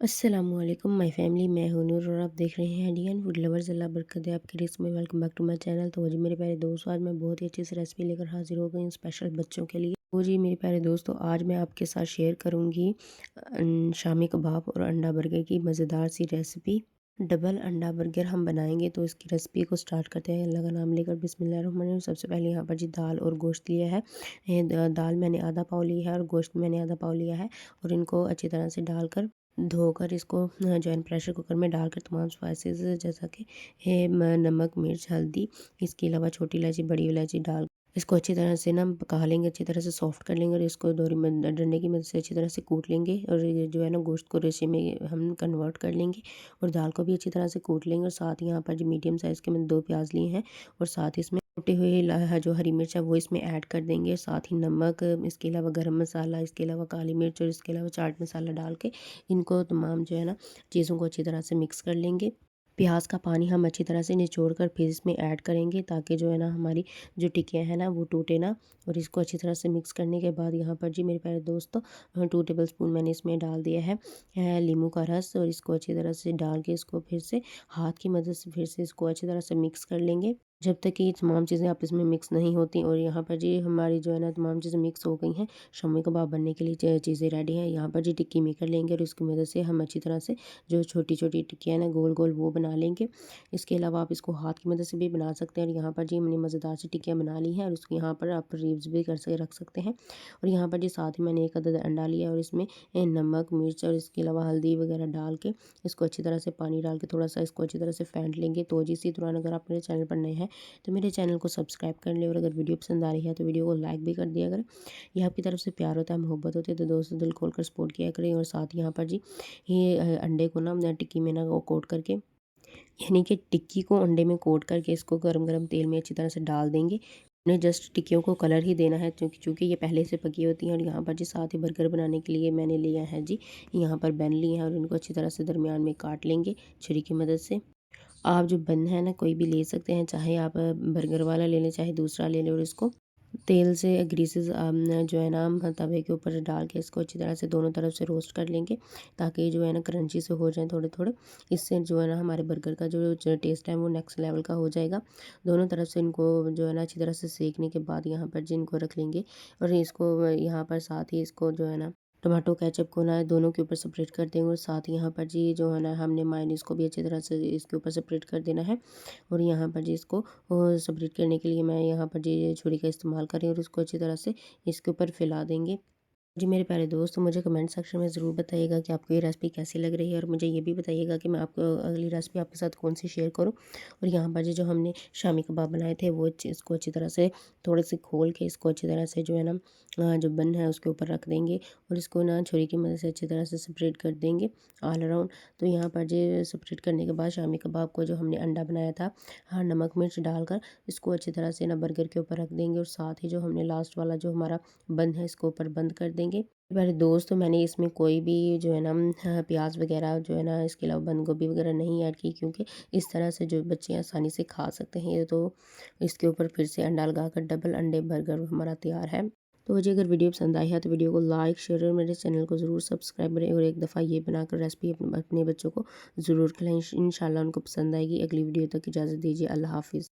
अस्सलामुअलैकुम my family, मैं हूं नूर और आप देख रहे हैं इंडियन फूड लवर्स। अल्लाह बरकत दे आपकी रिस्क में। Welcome back to my channel. तो जी मेरे प्यारे दोस्तों, आज मैं बहुत ही अच्छी सी रेसिपी लेकर हाजिर हो गई हूँ स्पेशल बच्चों के लिए। तो जी मेरे प्यारे दोस्तों, आज मैं आपके साथ शेयर करूँगी शामी कबाब और अंडा बर्गर की मज़ेदार सी रेसिपी। डबल अंडा बर्गर हम बनाएंगे, तो इसकी रेसिपी को स्टार्ट करते हैं अल्लाह का नाम लेकर। बिस्मिल्लाहिर्रहमानिर्रहीम। सबसे पहले यहाँ पर जी दाल और गोश्त लिया है। दाल मैंने आधा पाव लिया है और गोश्त मैंने आधा पाव लिया है। और इनको अच्छी तरह से डालकर धोकर इसको जो है प्रेशर कुकर में डालकर तमाम स्पाइसेस जैसा कि नमक, मिर्च, हल्दी, इसके अलावा छोटी इलायची, बड़ी इलायची डाल इसको अच्छी तरह से ना पका लेंगे, अच्छी तरह से सॉफ्ट कर लेंगे और इसको दोरी में डंडे की मदद से अच्छी तरह से कूट लेंगे। और ये जो है ना गोश्त को रेशे में हम कन्वर्ट कर लेंगे और दाल को भी अच्छी तरह से कूट लेंगे। और साथ ही यहाँ पर जो मीडियम साइज़ के मैंने 2 प्याज लिए हैं और साथ ही इसमें कुटे हुए जो हरी मिर्च है वो इसमें ऐड कर देंगे। साथ ही नमक, इसके अलावा गरम मसाला, इसके अलावा काली मिर्च और इसके अलावा चाट मसाला डाल के इनको तमाम जो है ना चीज़ों को अच्छी तरह से मिक्स कर लेंगे। प्याज का पानी हम अच्छी तरह से निचोड़ कर फिर इसमें ऐड करेंगे, ताकि जो है ना हमारी जो टिक्कियाँ हैं ना वो टूटे ना। और इसको अच्छी तरह से मिक्स करने के बाद यहाँ पर जी मेरे प्यारे दोस्तों 2 टेबलस्पून मैंने इसमें डाल दिया है नींबू का रस। और इसको अच्छी तरह से डाल के इसको फिर से हाथ की मदद से फिर से इसको अच्छी तरह से मिक्स कर लेंगे, जब तक कि ये तमाम चीज़ें आपस में मिक्स नहीं होती। और यहाँ पर जी हमारी जो है ना तमाम चीज़ें मिक्स हो गई हैं। शामी कबाब बनने के लिए चीज़ें रेडी हैं। यहाँ पर जी टिक्की मेकर लेंगे और इसकी मदद से हम अच्छी तरह से जो छोटी-छोटी टिक्कियाँ हैं ना गोल-गोल वो बना लेंगे। इसके अलावा आप इसको हाथ की मदद से भी बना सकते हैं। और यहाँ पर जी हमने मज़ेदार सी टिक्कियाँ बना ली हैं और उसको यहाँ पर आप रिब्स भी कर से रख सकते हैं। और यहाँ पर जी साथ ही मैंने 1 अदद अंडा लिया और इसमें नमक, मिर्च और इसके अलावा हल्दी वगैरह डाल के इसको अच्छी तरह से पानी डाल के थोड़ा-सा इसको अच्छी तरह से फेंट लेंगे। तो जी इसी दौरान अगर आप मेरे चैनल पर नए हैं तो मेरे चैनल को सब्सक्राइब कर लें और अगर वीडियो पसंद आ रही है तो वीडियो को लाइक भी कर दिया करें। ये आपकी तरफ से प्यार होता है, मोहब्बत होती है, तो दोस्तों दिल खोल कर सपोर्ट किया करें। और साथ ही यहाँ पर जी ये अंडे को ना टिक्की में ना वो कोट करके, यानी कि टिक्की को अंडे में कोट करके इसको गरम-गरम तेल में अच्छी तरह से डाल देंगे। उन्हें जस्ट टिक्कियों को कलर ही देना है, चूँकि ये पहले से पकी होती हैं। और यहाँ पर जी साथ ही बर्गर बनाने के लिए मैंने लिया है जी यहाँ पर बेन लिए हैं और इनको अच्छी तरह से दरमियान में काट लेंगे छुरी की मदद से। आप जो बन है ना कोई भी ले सकते हैं, चाहे आप बर्गर वाला ले लें चाहे दूसरा ले लें। और इसको तेल से ग्रीसेस जो है ना हम तवे के ऊपर डाल के इसको अच्छी तरह से दोनों तरफ से रोस्ट कर लेंगे, ताकि जो है ना क्रंची से हो जाए थोड़े-थोड़े। इससे जो है ना हमारे बर्गर का जो टेस्ट है वो नेक्स्ट लेवल का हो जाएगा। दोनों तरफ से इनको जो है ना अच्छी तरह से सेकने के बाद यहाँ पर जी इनको रख लेंगे। और इसको यहाँ पर साथ ही इसको जो है ना टमाटो केचप को ना दोनों के ऊपर सेपरेट कर देंगे। और साथ ही यहाँ पर जी जो है ना हमने मायोनीज़ को भी अच्छी तरह से इसके ऊपर सेपरेट कर देना है। और यहाँ पर जी इसको सेपरेट करने के लिए मैं यहाँ पर जी छुरी का इस्तेमाल कर रही हूँ और इसको अच्छी तरह से इसके ऊपर फैला देंगे। जी मेरे प्यारे दोस्त, मुझे कमेंट सेक्शन में ज़रूर बताइएगा कि आपको ये रेसिपी कैसी लग रही है। और मुझे ये भी बताइएगा कि मैं आपको अगली रेसिपी आपके साथ कौन सी शेयर करूँ। और यहाँ पर जी जो हमने शामी कबाब बनाए थे वो इसको अच्छी तरह से थोड़े से खोल के इसको अच्छी तरह से जो है ना जो बन है उसके ऊपर रख देंगे। और इसको ना छुरी की मदद से अच्छी तरह से सेपरेट कर देंगे ऑल अराउंड। तो यहाँ पर जी सेपरेट करने के बाद शामी कबाब को जो हमने अंडा बनाया था, हाँ, नमक मिर्च डालकर इसको अच्छी तरह से ना बर्गर के ऊपर रख देंगे। और साथ ही जो हमने लास्ट वाला जो हमारा बंद है इसको ऊपर बंद कर देंगे। मेरे दोस्त, तो मैंने इसमें कोई भी जो है ना प्याज वगैरह जो है ना इसके अलावा बंद गोभी वगैरह नहीं ऐड की, क्योंकि इस तरह से जो बच्चे आसानी से खा सकते हैं। ये तो इसके ऊपर फिर से अंडा लगाकर डबल अंडे बर्गर हमारा तैयार है। तो मुझे अगर वीडियो पसंद आई है तो वीडियो को लाइक शेयर और मेरे चैनल को ज़रूर सब्सक्राइब करें। और एक दफ़ा ये बनाकर रेसिपी अपने बच्चों को ज़रूर खिलाएं। इंशाल्लाह उनको पसंद आएगी। अगली वीडियो तक इजाज़त दीजिए। अल्लाह हाफिज़।